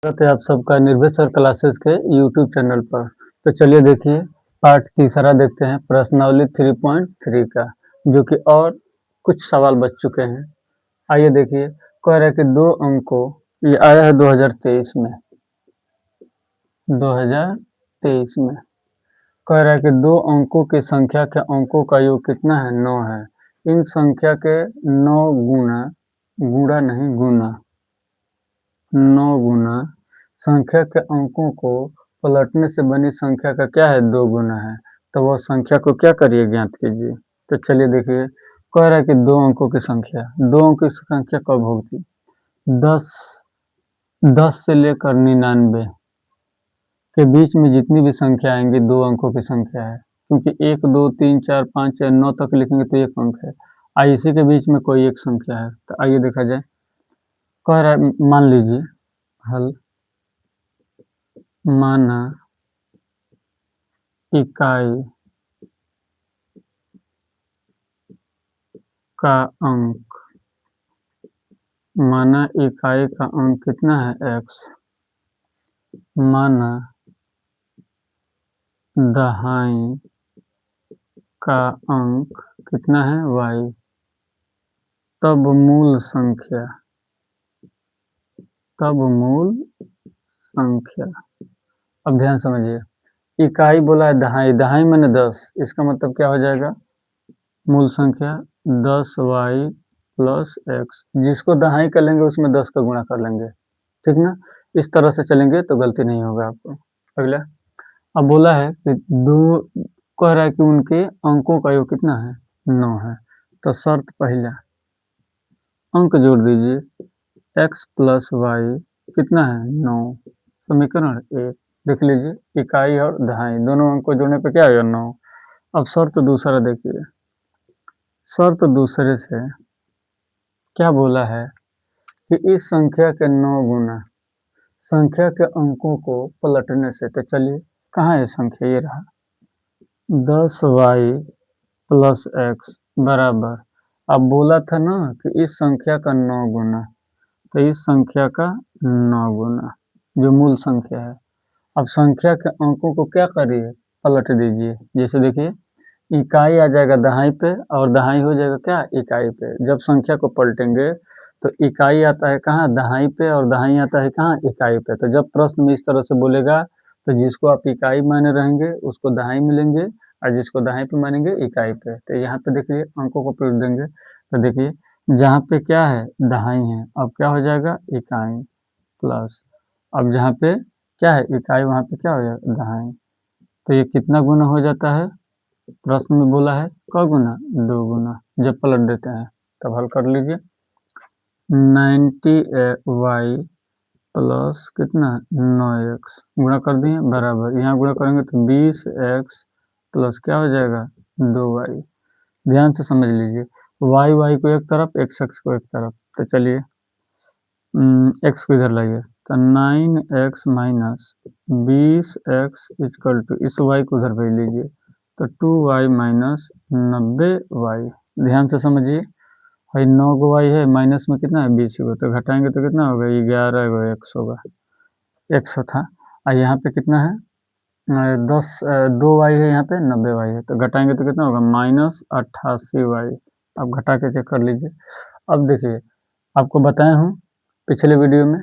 स्वागत है आप सबका निर्भय सर क्लासेस के यूट्यूब चैनल पर। तो चलिए देखिए पार्ट तीसरा देखते हैं प्रश्नावली 3.3 का, जो कि और कुछ सवाल बच चुके हैं। आइए देखिए, कह रहा है कि 2 अंकों, ये आया है 2023 में, 2023 में कह रहा है कि 2 अंकों की संख्या के अंकों का योग कितना है? 9 है। इन संख्या के 9 गुणा, गुणा नहीं गुना, 9 गुना संख्या के अंकों को पलटने से बनी संख्या का क्या है? 2 गुना है। तो वह संख्या को क्या करिए? ज्ञात कीजिए। तो चलिए देखिए, कह रहा है कि 2 अंकों की संख्या, 2 अंकों की संख्या कब होगी? 10 10 से लेकर 99 के बीच में जितनी भी संख्या आएंगी 2 अंकों की संख्या है, क्योंकि 1 2 3 4 5 6 9 तक लिखेंगे तो 1 अंक है। आइए इसी के बीच में कोई एक संख्या है, तो आइए देखा जाए। कह रहा है, मान लीजिए हल, माना इकाई का अंक, माना इकाई का अंक कितना है? x, माना दहाई का अंक कितना है? y, तब मूल संख्या, तब मूल संख्या। अब ध्यान समझिए, इकाई बोला है दहाई, दहाई माने 10, इसका मतलब क्या हो जाएगा? मूल संख्या 10y प्लस x, जिसको दहाई कर लेंगे उसमें 10 का गुणा कर लेंगे, ठीक ना? इस तरह से चलेंगे तो गलती नहीं होगा आपको। अगला, अब बोला है कि 2, कह रहा है कि उनके अंकों का योग कितना है? 9 है। तो शर्त पहला, अंक जोड़ दीजिए, x प्लस वाई कितना है? 9। समीकरण 1 देख लीजिए, इकाई और दहाई दोनों अंक को जोड़ने पे क्या आएगा? 9। अब शर्त दूसरा देखिए, शर्त दूसरे से क्या बोला है कि इस संख्या के 9 गुना संख्या के अंकों को पलटने से। तो चलिए, कहाँ है संख्या? ये रहा, 10y प्लस x बराबर, अब बोला था ना कि इस संख्या का 9 गुना, तो इस संख्या का 9 गुना जो मूल संख्या है। अब संख्या के अंकों को क्या करिए? पलट दीजिए। जैसे देखिए, इकाई आ जाएगा दहाई पे और दहाई हो जाएगा क्या? इकाई पे। जब संख्या को पलटेंगे तो इकाई आता है कहाँ? दहाई पे, और दहाई आता है कहाँ? इकाई पे। तो जब प्रश्न में इस तरह से बोलेगा तो जिसको आप इकाई माने रहेंगे उसको दहाई मिलेंगे, और जिसको दहाई पे मानेंगे इकाई पे। तो यहाँ पे देखिए अंकों को पलट देंगे, तो देखिए जहाँ पे क्या है? दहाई है, अब क्या हो जाएगा? इकाई प्लस, अब जहाँ पे क्या है? इकाई, वहाँ पे क्या हो जाएगा? दहाई। तो ये कितना गुना हो जाता है? प्रश्न में बोला है क गुना? 2 गुना। जब पलट देते हैं तब हल कर लीजिए, 90y प्लस कितना? 9x गुणा कर दिए बराबर, यहाँ गुणा करेंगे तो 20x प्लस क्या हो जाएगा? 2y। ध्यान से समझ लीजिए, y को एक तरफ, x को एक तरफ। तो चलिए x को इधर लाइए, तो 9x minus 20x equal to, इस y को उधर भेज लीजिए, तो 2y माइनस 90y। ध्यान से समझिए, भाई 9 गो y है, माइनस में कितना है? 20 को, तो घटाएंगे तो कितना होगा? 11 गो x होगा, x था। और यहाँ पे कितना है? 2y है, यहाँ पे 90y है, तो घटाएंगे तो कितना होगा? Minus 88y। अब घटा के चेक कर लीजिए। अब देखिए, आपको बताया हूँ पिछले वीडियो में,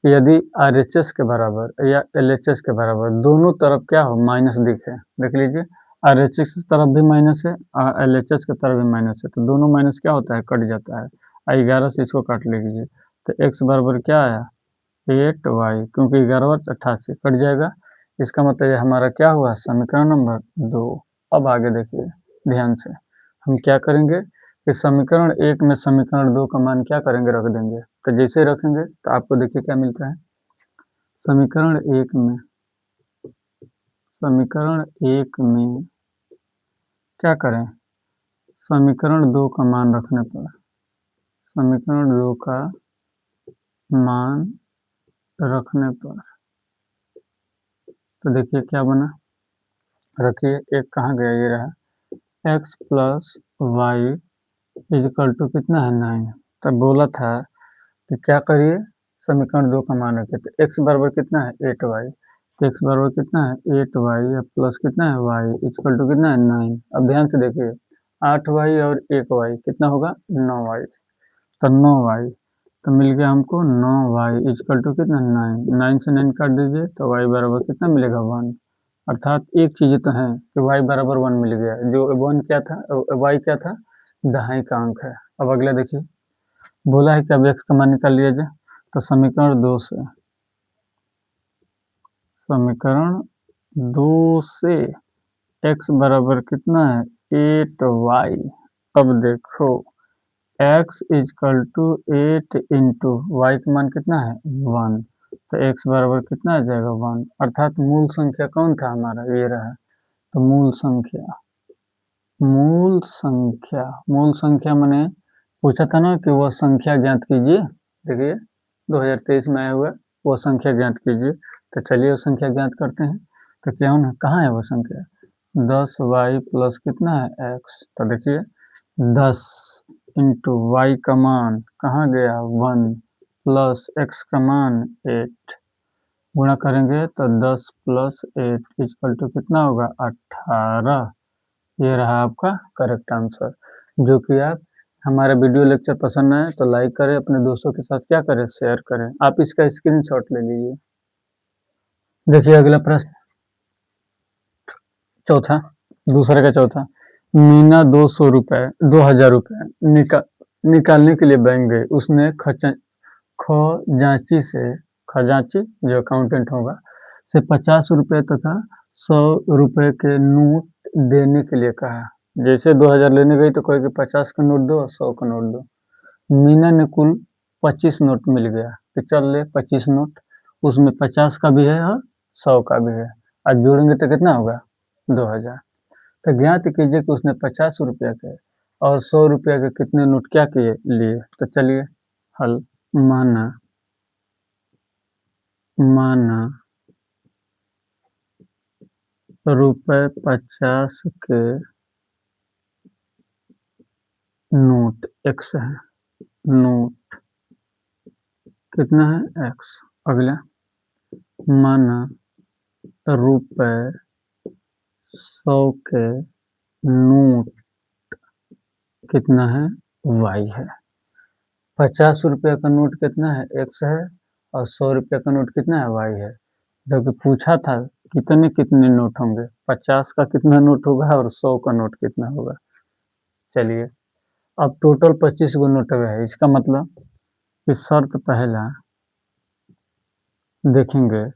यदि RHS के बराबर या LHS के बराबर दोनों तरफ क्या हो? माइनस दिखे, देख लीजिए, RHS की तरफ भी माइनस है और LHS की तरफ भी माइनस है, तो दोनों माइनस क्या होता है? कट जाता है। 11 से इसको काट लीजिए, तो x बराबर क्या आया? 8y, क्योंकि 11 और 88 कट जाएगा। इसका मतलब ये हमारा क्या हुआ? समीकरण नंबर 2। अब आगे देखिए ध्यान से, हम क्या करेंगे कि समीकरण 1 में समीकरण 2 का मान क्या करेंगे? रख देंगे। तो जैसे रखेंगे तो आपको देखिए क्या मिलता है। समीकरण 1 में, समीकरण 1 में क्या करें? समीकरण 2 का मान रखने पर, समीकरण 2 का मान रखने पर, तो देखिए क्या बना। रखिए, एक कहाँ गया? ये रहा, x plus y equal to कितना है? 9। तब बोला था कि क्या करिए? समीकरण 2 का मान रखें तो x बराबर कितना है 8y, तो x बराबर कितना है 8y प्लस कितना है y इक्वल टू कितना है 9। अब ध्यान से देखिए 8y और 1y कितना होगा 9y, तो 9y तो मिल गया हमको 9y इक्वल टू कितना 9, 9 से 9 काट दीजिए तो y बराबर कितना मिलेगा 1। अर्थात एक चीज़ तो है कि y बराबर 1 मिल गया, जो 1 क्या था, y क्या था, दहाई का अंक है। अब अगला देखिए बोला है कि अब x का मान निकाल लिया जाए, तो समीकरण 2 से x बराबर कितना है 8y। अब देखो x equal to 8 into y का मान कितना है 1, तो x बराबर कितना आ जाएगा 1। अर्थात मूल संख्या कौन था हमारा, ये रहा। तो मूल संख्या मैंने पूछा था ना कि वह संख्या ज्ञात कीजिए। देखिए 2023 में आया हुआ वो संख्या ज्ञात कीजिए, तो चलिए वो संख्या ज्ञात करते हैं। तो क्या होना, कहाँ है वो संख्या, 10y प्लस कितना है x। तो देखिए 10 इंटू वाई का मान कहाँ गया 1 प्लस x का मान 8, गुणा करेंगे तो 10 प्लस 8 इक्वल टू कितना होगा 18। ये रहा आपका करेक्ट आंसर। जो कि आप हमारा वीडियो लेक्चर पसंद आए तो लाइक करें, अपने दोस्तों के साथ क्या करें शेयर करें। आप इसका स्क्रीनशॉट ले लीजिए। देखिए अगला प्रश्न चौथा, दूसरे का चौथा। मीना 2,000 रुपये निकालने के लिए बैंक गई। उसने खजांची जो अकाउंटेंट होगा से 50 रुपये तथा 100 रुपये के नोट देने के लिए कहा। जैसे 2,000 लेने गई तो कोई कि 50 का नोट दो और 100 का नोट दो। मीना ने कुल 25 नोट मिल गया कि चल ले 25 नोट, उसमें 50 का भी है और 100 का भी है। आज जोड़ेंगे तो कितना होगा 2,000। तो ज्ञात कीजिए कि उसने 50 रुपये के और 100 रुपये के कितने नोट क्या किए लिए। तो चलिए हल। माना ₹50 के नोट x है, नोट कितना है x। अगला माना ₹100 के नोट कितना है y है। 50 रुपये का नोट कितना है x है और 100 रुपये का नोट कितना है y है। जो कि पूछा था कितने कितने नोट होंगे, 50 का कितना नोट होगा और 100 का नोट कितना होगा। चलिए अब टोटल 25 गो नोट है। इसका मतलब कि शर्त पहला देखेंगे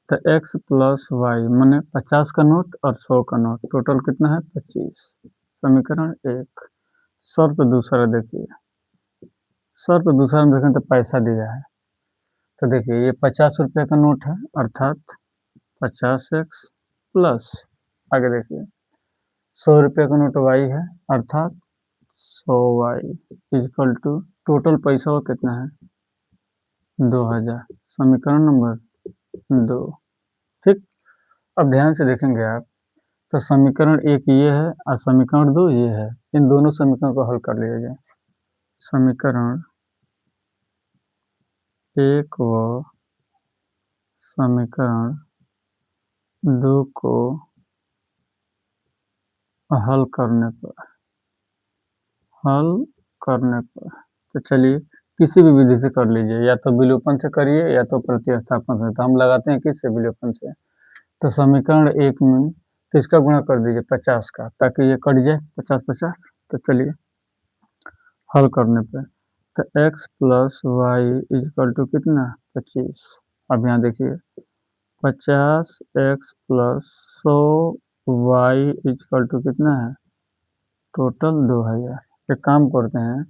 तो x प्लस वाई मैंने 50 का नोट और 100 का नोट टोटल कितना है 25। समीकरण 1। शर्त दूसरा देखिए, शर्त दूसरा में देखें तो पैसा दिया है। तो देखिए ये 50 रुपये का नोट है अर्थात 50x प्लस आगे देखिए 100 रुपये का नोट y है अर्थात 100y इक्वल टू टोटल पैसा वो कितना है 2,000। समीकरण नंबर 2। ठीक। अब ध्यान से देखेंगे आप तो समीकरण 1 ये है और समीकरण 2 ये है। इन दोनों समीकरण को हल कर लिया जाए। समीकरण 1 व समीकरण 2 को हल करने पर तो चलिए किसी भी विधि से कर लीजिए, या तो विलोपन से करिए या तो प्रतिस्थापन से। तो हम लगाते हैं किससे, विलोपन से। तो समीकरण 1 में किसका गुणा कर दीजिए 50 का, ताकि ये कट जाए 50-50। तो चलिए हल करने पे तो x plus y equal to कितना 25। अब यहाँ देखिए 50x plus 100y equal to कितना है टोटल 2,000। एक काम करते हैं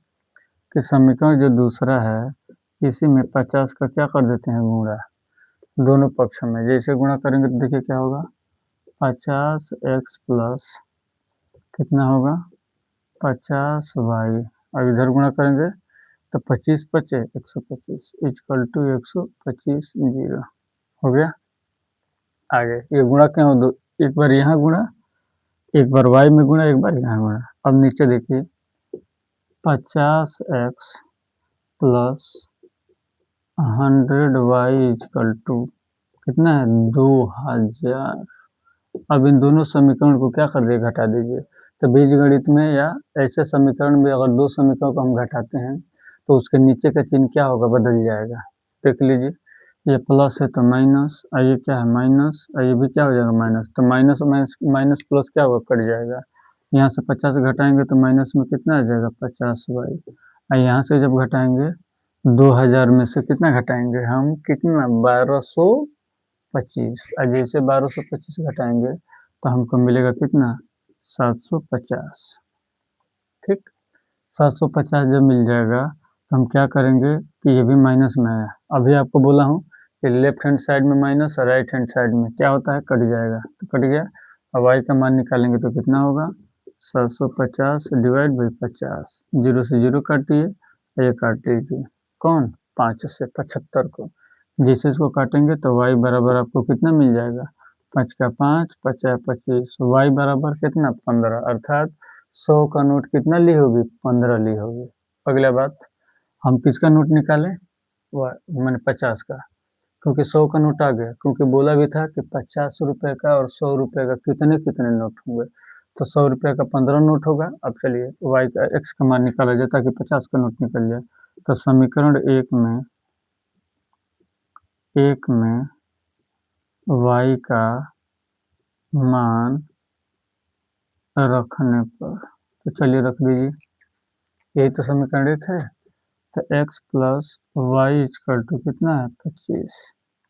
कि समीकरण जो दूसरा है इसी में 50 का क्या कर देते हैं गुणा दोनों पक्ष में। जैसे गुणा करेंगे तो देखिए क्या होगा 50x प्लस कितना होगा 50y। अब इधर गुणा करेंगे तो 25 पचे 125 इक्वल टू 125 जीरो हो गया। आगे ये गुणा क्यों दो, एक बार यहाँ गुणा एक बार y में गुणा एक बार यहाँ गुणा। अब नीचे देखिए 50x plus 100y equal to कितना है 2000। अब इन दोनों समीकरण को क्या कर दिए, घटा दीजिए। तो बीजगणित में या ऐसे समीकरण में अगर दो समीकरण को हम घटाते हैं तो उसके नीचे का चिन्ह क्या होगा, बदल जाएगा। देख लीजिए, ये प्लस है तो माइनस, और ये क्या है माइनस, और ये भी क्या हो जाएगा माइनस। तो माइनस माइनस माइनस प्लस क्या होगा, कट जाएगा। यहाँ से 50 घटाएंगे तो माइनस में कितना आ जाएगा 50y। और यहाँ से जब घटाएंगे 2000 में से कितना घटाएंगे हम, कितना 1225। और जैसे 1225 घटाएंगे तो हमको मिलेगा कितना 750। ठीक, 750 जब मिल जाएगा तो हम क्या करेंगे कि ये भी माइनस में आया। अभी आपको बोला हूँ कि लेफ्ट हैंड साइड में माइनस और राइट हैंड साइड में क्या होता है, कट जाएगा। तो कट गया। अब y का मान निकालेंगे तो कितना होगा 750 डिवाइड बाई 50। जीरो से जीरो काट दिए, ये काट दीजिए कौन 5 से 75 को। जिसे इसको काटेंगे तो y बराबर आपको कितना मिल जाएगा, 5 का 5, 50 25, y बराबर कितना 15। अर्थात 100 का नोट कितना ली होगी, 15 ली होगी। अगला बात, हम किसका नोट निकालें, मैंने 50 का, क्योंकि 100 का नोट आ गया, क्योंकि बोला भी था कि 50 रुपए का और 100 रुपए का कितने कितने नोट होंगे। तो 100 रुपए का 15 नोट होगा। अब चलिए y का x का मान निकाला जाए ताकि 50 का नोट निकल जाए। तो समीकरण एक में y का मान रखने पर, तो चलिए रख दीजिए, यही तो समीकरण एक है। तो x plus y equal to कितना है 25।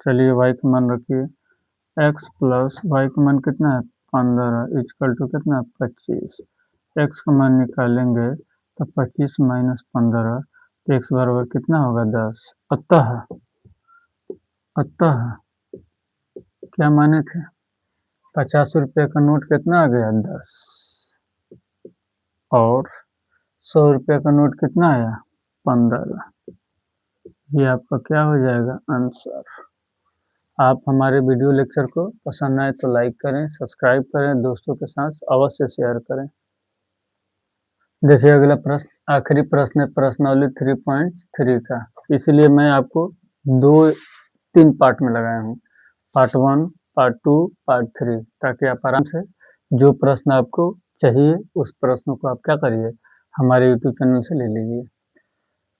चलिए y का मान रखिए, x प्लस वाई का मान कितना है 15 इक्वल टू कितना है 25। x का मान निकालेंगे तो 25 माइनस 15, तो x बराबर कितना होगा 10। अतः क्या माने थे, 50 रुपये का नोट कितना आ गया 10, और 100 रुपये का नोट कितना आया 15। ये आपका क्या हो जाएगा आंसर। आप हमारे वीडियो लेक्चर को पसंद आए तो लाइक करें, सब्सक्राइब करें, दोस्तों के साथ अवश्य शेयर करें। जैसे अगला प्रश्न, आखिरी प्रश्न है प्रश्नावली 3.3 का, इसलिए मैं आपको 2-3 पार्ट में लगाया हूँ, पार्ट 1, पार्ट 2, पार्ट 3, ताकि आप आराम से जो प्रश्न आपको चाहिए उस प्रश्न को आप क्या करिए, हमारे यूट्यूब चैनल से ले लीजिए।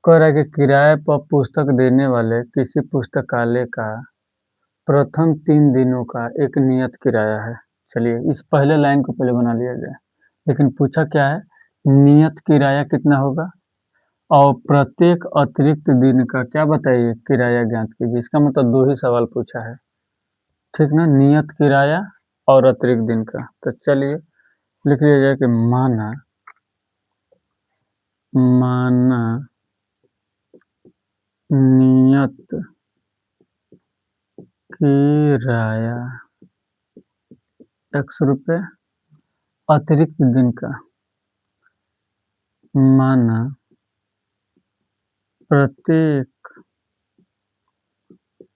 कह रहा है कि किराए पर पुस्तक देने वाले किसी पुस्तकालय का प्रथम 3 दिनों का एक नियत किराया है। चलिए इस पहले लाइन को पहले बना लिया जाए। लेकिन पूछा क्या है, नियत किराया कितना होगा और प्रत्येक अतिरिक्त दिन का क्या बताइए किराया ज्ञात कीजिए। इसका मतलब 2 ही सवाल पूछा है, ठीक ना, नियत किराया और अतिरिक्त दिन का। तो चलिए लिख लिया जाए कि माना नियत किराया x रुपये, अतिरिक्त दिन का माना प्रत्येक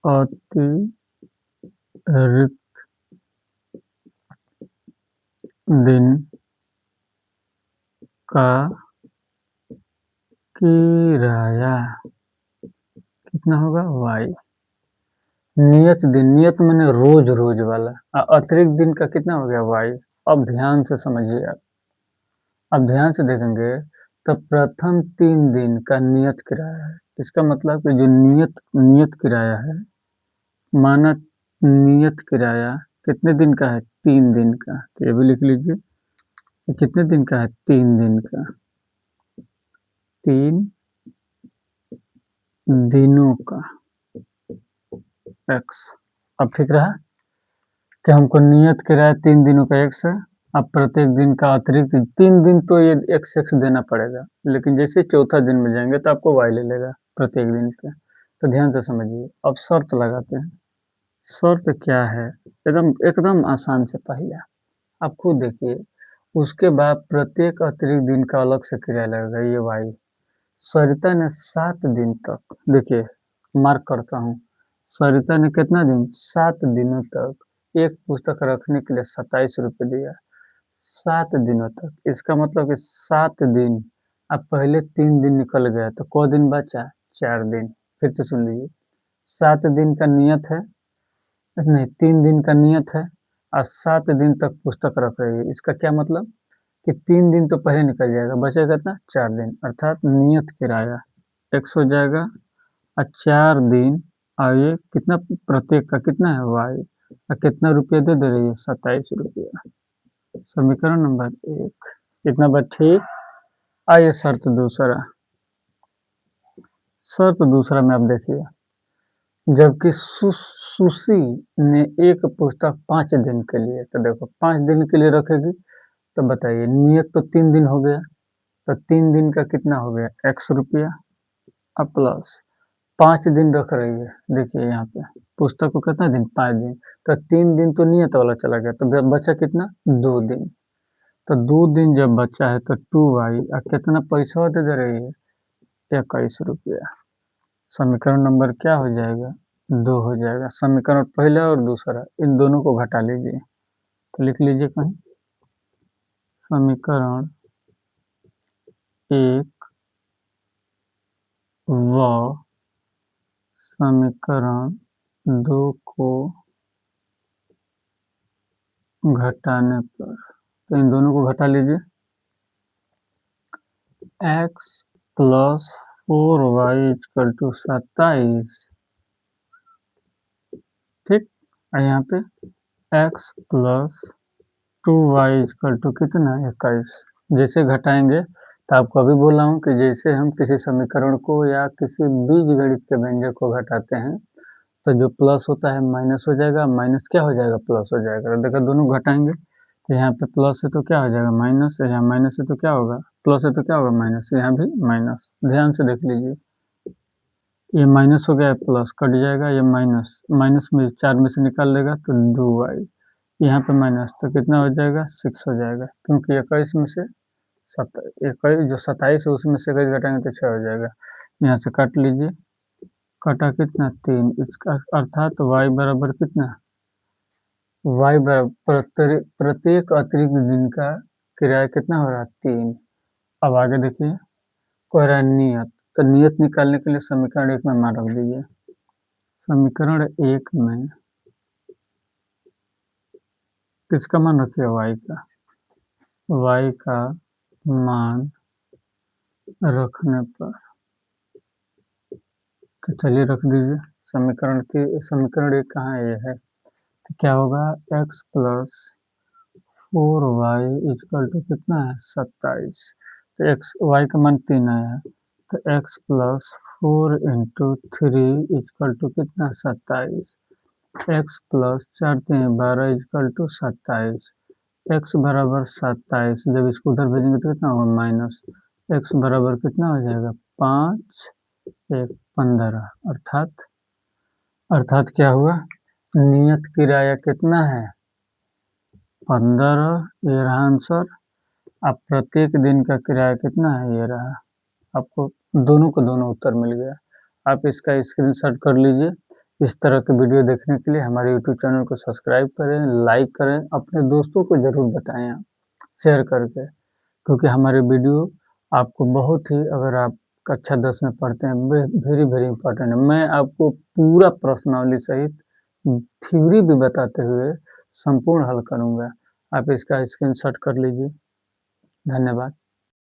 अतिरिक्त दिन का किराया कितना होगा y। नियत दिन, नियत मैंने रोज रोज वाला, अतिरिक्त दिन का कितना हो गया y। अब ध्यान से समझिए आप, अब ध्यान से देखेंगे तो प्रथम 3 दिन का नियत किराया है। इसका मतलब कि जो नियत किराया है, माना नियत किराया कितने दिन का है 3 दिन का, तो ये भी लिख लीजिए कितने दिन का है 3 दिन का, 3 दिनों का x। अब ठीक रहा कि हमको नियत किराया 3 दिनों का x है। अब प्रत्येक दिन का अतिरिक्त 3 दिन तो ये x देना पड़ेगा, लेकिन जैसे चौथा दिन में जाएंगे तो आपको y ले लेगा प्रत्येक दिन का। तो ध्यान से समझिए, अब शर्त लगाते हैं। शर्त क्या है, एकदम एकदम आसान से पहला आप खुद देखिए, उसके बाद प्रत्येक अतिरिक्त दिन का अलग से किराया लगेगा, ये y। सरिता ने 7 दिन तक, देखिए मार्क करता हूँ, सरिता ने कितना दिन 7 दिनों तक एक पुस्तक रखने के लिए 27 रुपये दिया। 7 दिनों तक, इसका मतलब कि 7 दिन। अब पहले 3 दिन निकल गया तो क दिन बचा 4 दिन। फिर से सुन लीजिए, 7 दिन का नियत है, नहीं 3 दिन का नियत है और 7 दिन तक पुस्तक रख रही है। इसका क्या मतलब कि 3 दिन तो पहले निकल जाएगा, बचेगा कितना 4 दिन अर्थात नियत किराया x हो जाएगा और 4 दिन और ये कितना प्रत्येक का कितना है y और कितना रुपया दे दे रही है 27 रुपया। समीकरण नंबर 1 कितना बार ठीक। आइए शर्त दूसरा में आप देखिए, जबकि सुशी ने एक पुस्तक 5 दिन के लिए, तो देखो 5 दिन के लिए रखेगी तो बताइए नियत तो 3 दिन हो गया, तो 3 दिन का कितना हो गया x रुपया और प्लस 5 दिन रख रही है। देखिए यहाँ पे पुस्तक को कितना दिन 5 दिन, तो 3 दिन तो नियत वाला चला गया, तो बचा कितना 2 दिन। तो 2 दिन जब बचा है तो 2y और कितना पैसा दे दे रही है 21 रुपया। समीकरण नंबर क्या हो जाएगा 2 हो जाएगा। समीकरण पहला और दूसरा इन दोनों को घटा लीजिए, तो लिख लीजिए कहीं समीकरण 1 व समीकरण 2 को घटाने पर, तो इन दोनों को घटा लीजिए x plus 4y equal to 27, ठीक। और यहाँ पे x plus 2y equal to कितना 21। जैसे घटाएंगे तो आपको अभी बोला हूँ कि जैसे हम किसी समीकरण को या किसी बीजगणित के व्यंजक को घटाते हैं तो जो प्लस होता है माइनस हो जाएगा, माइनस क्या हो जाएगा प्लस हो जाएगा। तो देखो दोनों घटाएंगे तो यहाँ पे प्लस है तो क्या हो जाएगा माइनस, यहाँ माइनस है तो क्या होगा प्लस है तो क्या होगा माइनस, यहाँ भी माइनस। ध्यान से देख लीजिए ये माइनस हो गया प्लस कट जाएगा, ये माइनस माइनस में 4 में से निकाल लेगा तो 2y, यहाँ पे माइनस तो कितना हो जाएगा 6 हो जाएगा, क्योंकि 21 में से 21 जो 27 है उसमें से 21 घटाएंगे तो 6 हो जाएगा। यहाँ से काट लीजिए, कटा कितना 3, इसका अर्थात y बराबर कितना y बराबर प्रत्येक अतिरिक्त दिन का किराया कितना हो रहा है 3। अब आगे देखिए कह रहा है नियत, तो नियत निकालने के लिए समीकरण 1 में मान रख दीजिए। समीकरण 1 में किसका मान रखिए y का मान रखने पर, तो चलिए रख दीजिए। समीकरण 1 कहाँ है, ये है, तो क्या होगा x plus 4y equal to कितना है 27। तो x y का मान 3 आया है तो x plus 4 into 3 equal to कितना 27। x plus 4 3 12 equal to 27। x बराबर 27, जब इसको उधर भेजेंगे तो कितना होगा माइनस, x बराबर कितना हो जाएगा 5 1 15, अर्थात क्या हुआ नियत किराया कितना है 15, ये रहा आंसर। अब प्रत्येक दिन का किराया कितना है ये रहा, आपको दोनों को दोनों उत्तर मिल गया। आप इसका स्क्रीनशॉट कर लीजिए। इस तरह के वीडियो देखने के लिए हमारे यूट्यूब चैनल को सब्सक्राइब करें, लाइक करें, अपने दोस्तों को ज़रूर बताएं आप शेयर करके, क्योंकि हमारे वीडियो आपको बहुत ही, अगर आप कक्षा 10 में पढ़ते हैं वेरी वेरी इंपॉर्टेंट है। मैं आपको पूरा प्रश्नावली सहित थ्योरी भी बताते हुए संपूर्ण हल करूँगा। आप इसका स्क्रीनशॉट कर लीजिए। धन्यवाद।